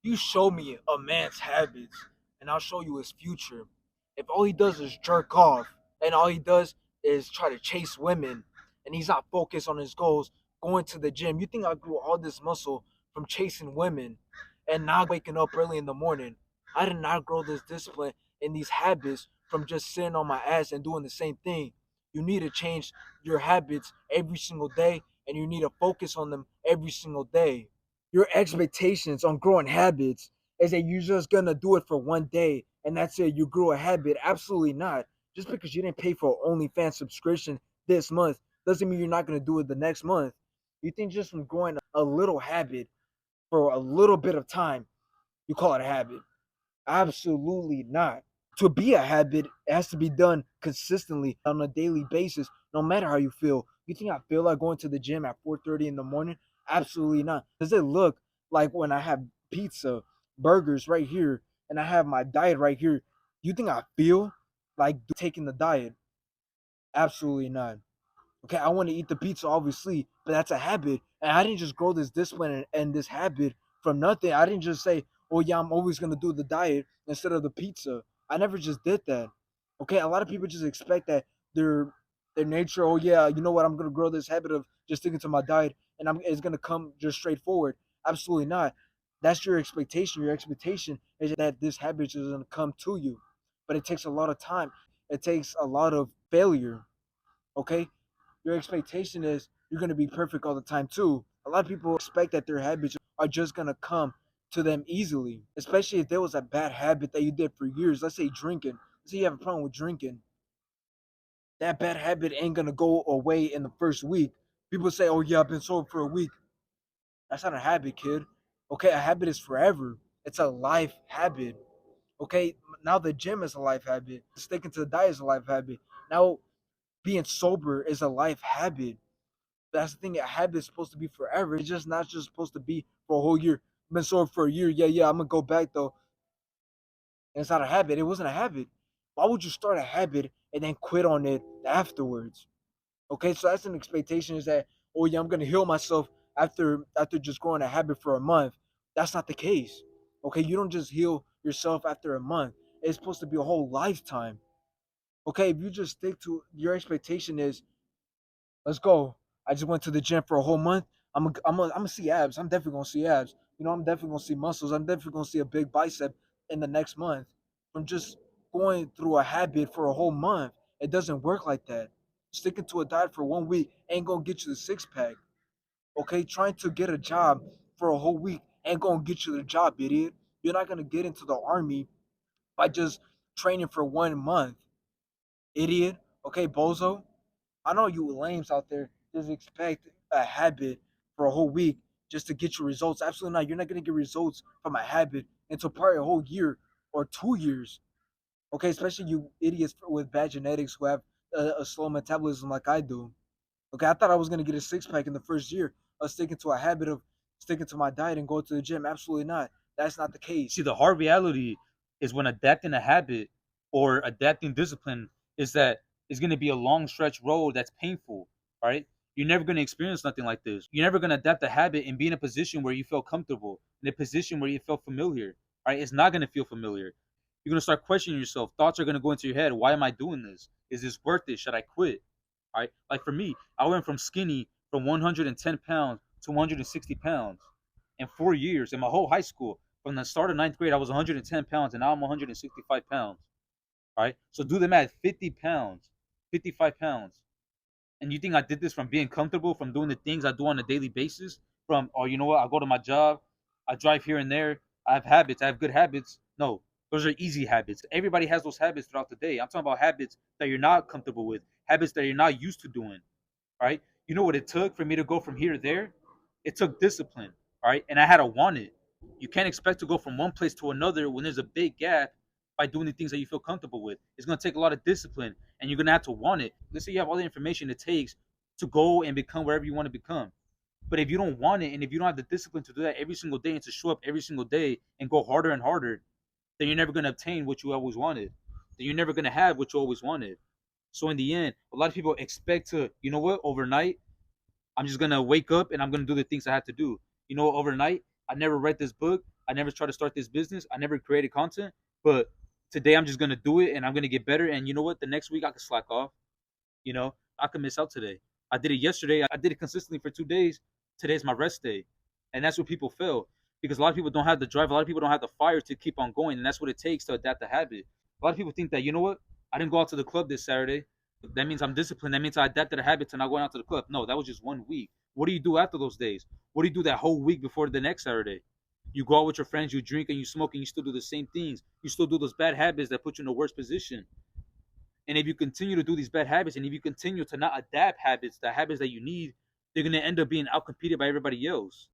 You show me a man's habits, and I'll show you his future. If all he does is jerk off, and all he does is try to chase women, and he's not focused on his goals, going to the gym, you think I grew all this muscle from chasing women and not waking up early in the morning? I did not grow this discipline and these habits from just sitting on my ass and doing the same thing. You need to change your habits every single day, and you need to focus on them every single day. Your expectations on growing habits is that you're just gonna do it for one day and that's it. You grew a habit. Absolutely not. Just because you didn't pay for an OnlyFans subscription this month doesn't mean you're not gonna do it the next month. You think just from growing a little habit for a little bit of time, you call it a habit? Absolutely not. To be a habit, it has to be done consistently on a daily basis, no matter how you feel. You think I feel like going to the gym at 4:30 in the morning? Absolutely not. Does it look like when I have pizza, burgers right here, and I have my diet right here? You think I feel like taking the diet? Absolutely not. Okay, I want to eat the pizza, obviously, but that's a habit. And I didn't just grow this discipline and this habit from nothing. I didn't just say, oh, yeah, I'm always going to do the diet instead of the pizza. I never just did that. Okay, a lot of people just expect that their nature, oh, yeah, you know what, I'm going to grow this habit of just sticking to my diet and it's going to come just straightforward. Absolutely not. That's your expectation. Your expectation is that this habit is going to come to you, but it takes a lot of time. It takes a lot of failure. Okay, your expectation is you're going to be perfect all the time too. A lot of people expect that their habits are just going to come to them easily, especially if there was a bad habit that you did for years. Let's say drinking. Let's say you have a problem with drinking. That bad habit ain't going to go away in the first week. People say, oh, yeah, I've been sober for a week. That's not a habit, kid. Okay, a habit is forever. It's a life habit. Okay, now the gym is a life habit. Sticking to the diet is a life habit. Now being sober is a life habit. That's the thing. A habit is supposed to be forever. It's just not just supposed to be for a whole year. I've been sober for a year. Yeah, yeah. I'm gonna go back though. And it's not a habit. It wasn't a habit. Why would you start a habit and then quit on it afterwards? Okay, so that's an expectation. Is that, oh yeah, I'm gonna heal myself after just growing a habit for a month? That's not the case. Okay, you don't just heal yourself after a month. It's supposed to be a whole lifetime. Okay, if you just stick to your expectation is let's go. I just went to the gym for a whole month. I'm gonna see abs. I'm definitely gonna see abs. You know, I'm definitely gonna see muscles. I'm definitely gonna see a big bicep in the next month from just going through a habit for a whole month. It doesn't work like that. Sticking to a diet for 1 week ain't gonna get you the six pack. Okay, trying to get a job for a whole week ain't gonna get you the job, idiot. You're not gonna get into the army by just training for 1 month, idiot. Okay, bozo. I know you lames out there just expect a habit for a whole week just to get your results. Absolutely not. You're not going to get results from a habit until probably a whole year or 2 years. Okay, especially you idiots with bad genetics who have a slow metabolism like I do. Okay, I thought I was going to get a six pack in the first year of sticking to a habit of sticking to my diet and going to the gym. Absolutely not. That's not the See, case. the hard reality is when adapting a habit or adapting discipline is that it's going to be a long stretch road that's painful, right? You're never going to experience nothing like this. You're never going to adapt a habit and be in a position where you feel comfortable, in a position where you feel familiar, right? It's not going to feel familiar. You're going to start questioning yourself. Thoughts are going to go into your head. Why am I doing this? Is this worth it? Should I quit? Right? Like for me, I went from skinny from 110 pounds to 160 pounds in 4 years in my whole high school. From the start of ninth grade, I was 110 pounds, and now I'm 165 pounds. Right? So do the math: 50 pounds, 55 pounds. And you think I did this from being comfortable, from doing the things I do on a daily basis? From, oh, you know what? I go to my job, I drive here and there, I have habits, I have good habits. No, those are easy habits. Everybody has those habits throughout the day. I'm talking about habits that you're not comfortable with, habits that you're not used to doing. Right? You know what it took for me to go from here to there? It took discipline. Right? And I had to want it. You can't expect to go from one place to another when there's a big gap by doing the things that you feel comfortable with. It's going to take a lot of discipline and you're going to have to want it. Let's say you have all the information it takes to go and become wherever you want to become. But if you don't want it and if you don't have the discipline to do that every single day and to show up every single day and go harder and harder, then you're never going to obtain what you always wanted. Then you're never going to have what you always wanted. So in the end, a lot of people expect to, you know what, overnight, I'm just gonna wake up and I'm gonna do the things I have to do. You know, overnight, I never read this book. I never tried to start this business. I never created content, but today I'm just gonna do it and I'm gonna get better. And you know what? The next week I can slack off. I can miss out today. I did it yesterday. I did it consistently for 2 days. Today's my rest day, and that's what people fail because a lot of people don't have the drive. A lot of people don't have the fire to keep on going, and that's what it takes to adapt the habit. A lot of people think that, you know what? I didn't go out to the club this Saturday. That means I'm disciplined. That means I adapted a habit to not going out to the club. No, that was just 1 week. What do you do after those days? What do you do that whole week before the next Saturday? You go out with your friends, you drink and you smoke, and you still do the same things. You still do those bad habits that put you in the worst position. And if you continue to do these bad habits, and if you continue to not adapt habits, the habits that you need, they're gonna end up being outcompeted by everybody else.